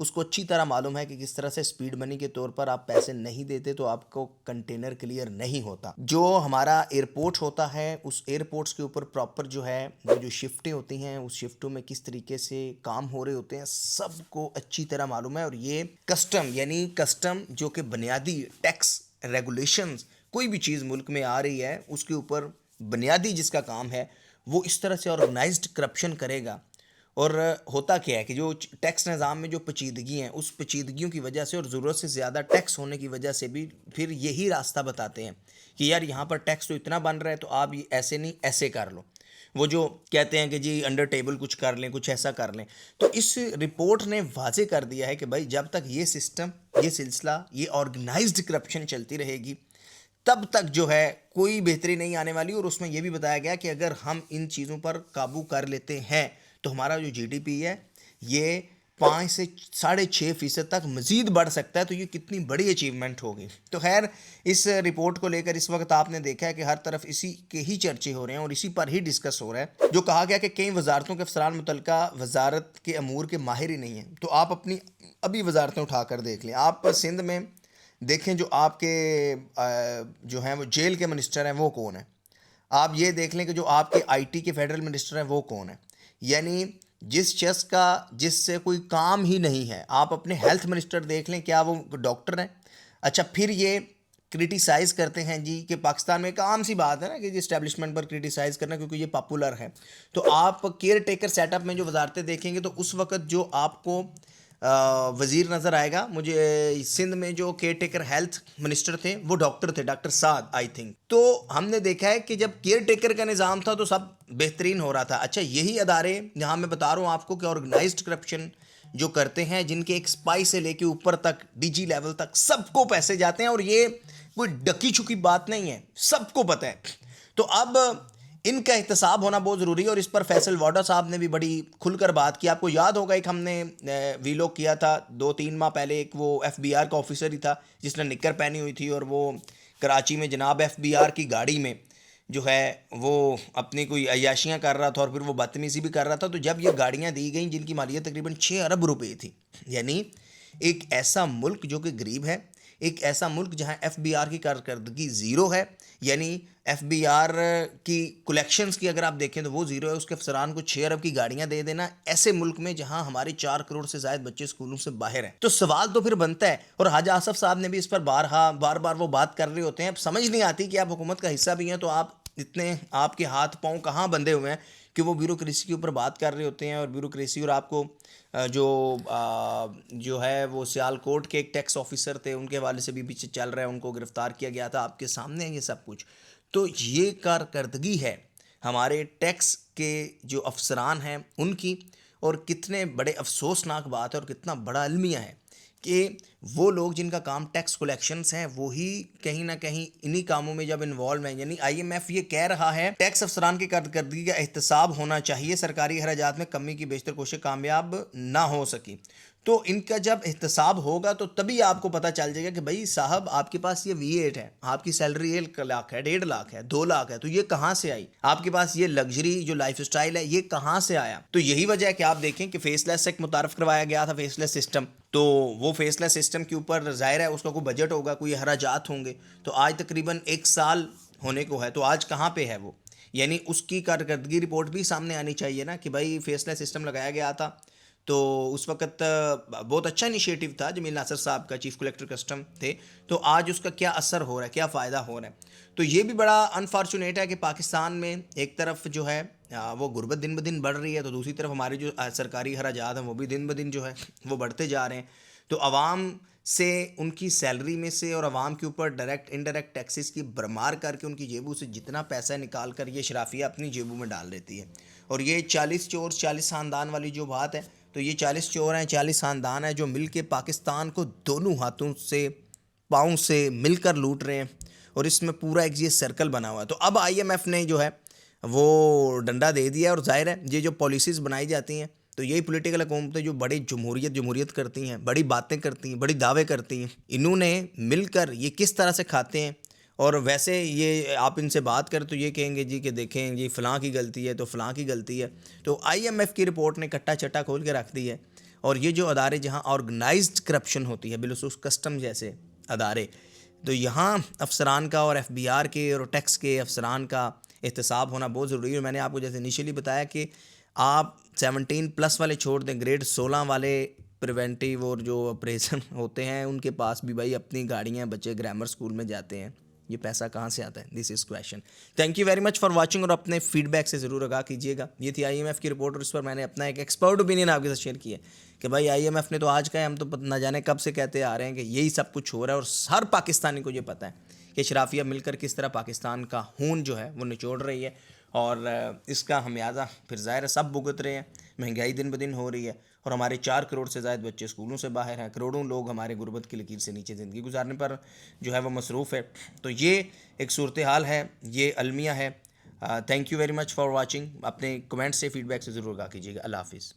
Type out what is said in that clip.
اس کو اچھی طرح معلوم ہے کہ کس طرح سے اسپیڈ منی کے طور پر آپ پیسے نہیں دیتے تو آپ کو کنٹینر کلیئر نہیں ہوتا. جو ہمارا ایئرپورٹ ہوتا ہے اس ایئرپورٹس کے اوپر پراپر جو ہے وہ جو شفٹیں ہوتی ہیں اس شفٹوں میں کس طریقے سے کام ہو رہے ہوتے ہیں سب کو اچھی طرح معلوم ہے. اور یہ کسٹم یعنی کسٹم جو کہ بنیادی ٹیکس ریگولیشنز کوئی بھی چیز ملک میں آ رہی ہے اس کے اوپر بنیادی جس کا کام ہے وہ اس طرح سے آرگنائزڈ کرپشن کرے گا. اور ہوتا کیا ہے کہ جو ٹیکس نظام میں جو پیچیدگی ہیں اس پیچیدگیوں کی وجہ سے اور ضرورت سے زیادہ ٹیکس ہونے کی وجہ سے بھی پھر یہی راستہ بتاتے ہیں کہ یار یہاں پر ٹیکس تو اتنا بن رہا ہے تو آپ ایسے نہیں ایسے کر لو. وہ جو کہتے ہیں کہ جی انڈر ٹیبل کچھ کر لیں کچھ ایسا کر لیں. تو اس رپورٹ نے واضح کر دیا ہے کہ بھائی جب تک یہ سسٹم یہ سلسلہ یہ آرگنائزڈ کرپشن چلتی رہے گی تب تک جو ہے کوئی بہتری نہیں آنے والی. اور اس میں یہ بھی بتایا گیا کہ اگر ہم ان چیزوں پر قابو کر لیتے ہیں تو ہمارا جو جی ڈی پی ہے یہ 5 سے 6.5% تک مزید بڑھ سکتا ہے. تو یہ کتنی بڑی اچیومنٹ ہوگی. تو خیر اس رپورٹ کو لے کر اس وقت آپ نے دیکھا ہے کہ ہر طرف اسی کے ہی چرچے ہو رہے ہیں اور اسی پر ہی ڈسکس ہو رہا ہے. جو کہا گیا کہ کئی وزارتوں کے افسران متعلقہ وزارت کے امور کے ماہر ہی نہیں ہیں. تو آپ اپنی ابھی وزارتیں اٹھا کر دیکھ لیں. آپ سندھ میں دیکھیں جو آپ کے جو ہیں وہ جیل کے منسٹر ہیں وہ کون ہیں. آپ یہ دیکھ لیں کہ جو آپ کے آئی ٹی کے فیڈرل منسٹر ہیں وہ کون ہیں. یعنی جس شخص کا جس سے کوئی کام ہی نہیں ہے. آپ اپنے ہیلتھ منسٹر دیکھ لیں کیا وہ ڈاکٹر ہیں. اچھا پھر یہ کرٹیسائز کرتے ہیں جی کہ پاکستان میں ایک عام سی بات ہے نا کہ جی اسٹیبلشمنٹ پر کرٹیسائز کرنا کیونکہ یہ پاپولر ہے. تو آپ کیئر ٹیکر سیٹ اپ میں جو وزارتیں دیکھیں گے تو اس وقت جو آپ کو وزیر نظر آئے گا مجھے سندھ میں جو کیئر ٹیکر ہیلتھ منسٹر تھے وہ ڈاکٹر تھے ڈاکٹر سعد آئی تھنک. تو ہم نے دیکھا ہے کہ جب کیئر ٹیکر کا نظام تھا تو سب بہترین ہو رہا تھا. اچھا یہی ادارے جہاں میں بتا رہا ہوں آپ کو کہ آرگنائزڈ کرپشن جو کرتے ہیں جن کے ایک سپائی سے لے کے اوپر تک ڈی جی لیول تک سب کو پیسے جاتے ہیں اور یہ کوئی ڈکی چھکی بات نہیں ہے سب کو پتہ ہے. تو اب ان کا احتساب ہونا بہت ضروری ہے. اور اس پر فیصل واڈا صاحب نے بھی بڑی کھل کر بات کی. آپ کو یاد ہوگا ایک ہم نے ویلوگ کیا تھا 2-3 ماہ پہلے. ایک وہ ایف بی آر کا آفیسر ہی تھا جس نے نکر پہنی ہوئی تھی اور وہ کراچی میں جناب ایف بی آر کی گاڑی میں جو ہے وہ اپنی کوئی عیاشیاں کر رہا تھا اور پھر وہ بدتمیزی بھی کر رہا تھا. تو جب یہ گاڑیاں دی گئیں جن کی مالیت تقریباً 6 ارب روپے تھی. یعنی ایک ایسا ملک جو کہ غریب ہے ایک ایسا ملک جہاں ایف بی آر کی کارکردگی زیرو ہے. یعنی ایف بی آر کی کلیکشنز کی اگر آپ دیکھیں تو وہ زیرو ہے. اس کے افسران کو 6 ارب کی گاڑیاں دے دینا ایسے ملک میں جہاں ہمارے 4 کروڑ سے زائد بچے اسکولوں سے باہر ہیں. تو سوال تو پھر بنتا ہے. اور حاجی آصف صاحب نے بھی اس پر بار بار وہ بات کر رہے ہوتے ہیں. اب سمجھ نہیں آتی کہ آپ حکومت کا حصہ بھی ہیں تو آپ اتنے آپ کے ہاتھ پاؤں کہاں بندھے ہوئے ہیں کہ وہ بیوروکریسی کے اوپر بات کر رہے ہوتے ہیں. اور بیوروکریسی اور آپ کو جو ہے وہ سیالکوٹ کے ایک ٹیکس آفیسر تھے ان کے حوالے سے بھی پیچھے چل رہا ہے. ان کو گرفتار کیا گیا تھا. آپ کے سامنے ہے یہ سب کچھ. تو یہ کارکردگی ہے ہمارے ٹیکس کے جو افسران ہیں ان کی. اور کتنے بڑے افسوسناک بات ہے اور کتنا بڑا المیہ ہے کہ وہ لوگ جن کا کام ٹیکس کلیکشنز ہیں وہی کہیں نہ کہیں انہی کاموں میں جب انوالو ہیں. یعنی آئی ایم ایف یہ کہہ رہا ہے ٹیکس افسران کی کارکردگی کا احتساب ہونا چاہیے. سرکاری اخراجات میں کمی کی بیشتر کوششیں کامیاب نہ ہو سکی. تو ان کا جب احتساب ہوگا تو تبھی آپ کو پتہ چل جائے گا کہ بھائی صاحب آپ کے پاس یہ V8 ہے آپ کی سیلری 1 لاکھ ہے 1.5 لاکھ ہے 2 لاکھ ہے تو یہ کہاں سے آئی. آپ کے پاس یہ لگژری جو لائف سٹائل ہے یہ کہاں سے آیا. تو یہی وجہ ہے کہ آپ دیکھیں کہ فیس لیس ایک متعارف کروایا گیا تھا فیس لیس سسٹم. تو وہ فیس لیس سسٹم کے اوپر ظاہر ہے اس کا کوئی بجٹ ہوگا کوئی اخراجات ہوں گے. تو آج تقریباً 1 سال ہونے کو ہے تو آج کہاں پہ ہے وہ. یعنی اس کی کارکردگی رپورٹ بھی سامنے آنی چاہیے نا کہ بھائی فیس لیس سسٹم لگایا گیا تھا تو اس وقت بہت اچھا انیشیٹو تھا. جمیل ناصر صاحب کا چیف کلیکٹر کسٹم تھے. تو آج اس کا کیا اثر ہو رہا ہے کیا فائدہ ہو رہا ہے. تو یہ بھی بڑا انفارچونیٹ ہے کہ پاکستان میں ایک طرف جو ہے وہ غربت دن بدن بڑھ رہی ہے تو دوسری طرف ہمارے جو سرکاری اخراجات ہیں وہ بھی دن بدن جو ہے وہ بڑھتے جا رہے ہیں. تو عوام سے ان کی سیلری میں سے اور عوام کے اوپر ڈائریکٹ انڈائریکٹ ٹیکسز کی برمار کر کے ان کی جیبوں سے جتنا پیسہ نکال کر یہ اشرافیہ اپنی جیبوں میں ڈال دیتی ہے. اور یہ 40 چور 40 خاندان والی جو بات ہے تو یہ 40 چور ہیں 40 خاندان ہیں جو مل کے پاکستان کو دونوں ہاتھوں سے پاؤں سے مل کر لوٹ رہے ہیں. اور اس میں پورا ایک یہ سرکل بنا ہوا ہے. تو اب آئی ایم ایف نے جو ہے وہ ڈنڈا دے دیا. اور ظاہر ہے یہ جو پالیسیز بنائی جاتی ہیں تو یہی پولیٹیکل حکومتیں جو بڑی جمہوریت کرتی ہیں بڑی باتیں کرتی ہیں بڑی دعوے کرتی ہیں انہوں نے مل کر یہ کس طرح سے کھاتے ہیں. اور ویسے یہ آپ ان سے بات کریں تو یہ کہیں گے جی کہ دیکھیں جی فلاں کی غلطی ہے تو فلاں کی غلطی ہے. تو آئی ایم ایف کی رپورٹ نے کٹا چٹا کھول کے رکھ دی ہے اور یہ جو ادارے جہاں آرگنائزڈ کرپشن ہوتی ہے بالخصوص کسٹم جیسے ادارے، تو یہاں افسران کا اور ایف بی آر کے اور ٹیکس کے افسران کا احتساب ہونا بہت ضروری ہے. میں نے آپ کو جیسے انیشلی بتایا کہ آپ 17+ والے چھوڑ دیں، گریڈ 16 والے پریونٹیو اور جو اپریزن ہوتے ہیں ان کے پاس بھی بھائی اپنی گاڑیاں، بچے گرامر اسکول میں جاتے ہیں، یہ پیسہ کہاں سے آتا ہے؟ This is question. Thank you very much for watching, اور اپنے فیڈ بیک سے ضرور آگاہ کیجیے گا. یہ تھی آئی ایم ایف کی رپورٹ، اور اس پر میں نے اپنا ایک ایکسپرٹ اوپینین آپ کے ساتھ شیئر کیا کہ بھائی آئی ایم ایف نے تو آج کا ہے، ہم تو نہ جانے کب سے کہتے آ رہے ہیں کہ یہی سب کچھ ہو رہا ہے، اور ہر پاکستانی کو یہ پتہ ہے کہ اشرافیہ مل کر کس طرح پاکستان کا خون جو ہے وہ نچوڑ رہی ہے، اور اس کا خمیازہ پھر ظاہر ہے سب بھگت رہے ہیں. مہنگائی دن بدن ہو رہی ہے، اور ہمارے 4 کروڑ سے زائد بچے اسکولوں سے باہر ہیں، کروڑوں لوگ ہمارے غربت کی لکیر سے نیچے زندگی گزارنے پر جو ہے وہ مصروف ہے. تو یہ ایک صورتحال ہے، یہ المیہ ہے. Thank you very much for watching. اپنے کمنٹ سے فیڈ بیک سے ضرور آگاہ کیجیے گا. اللہ حافظ.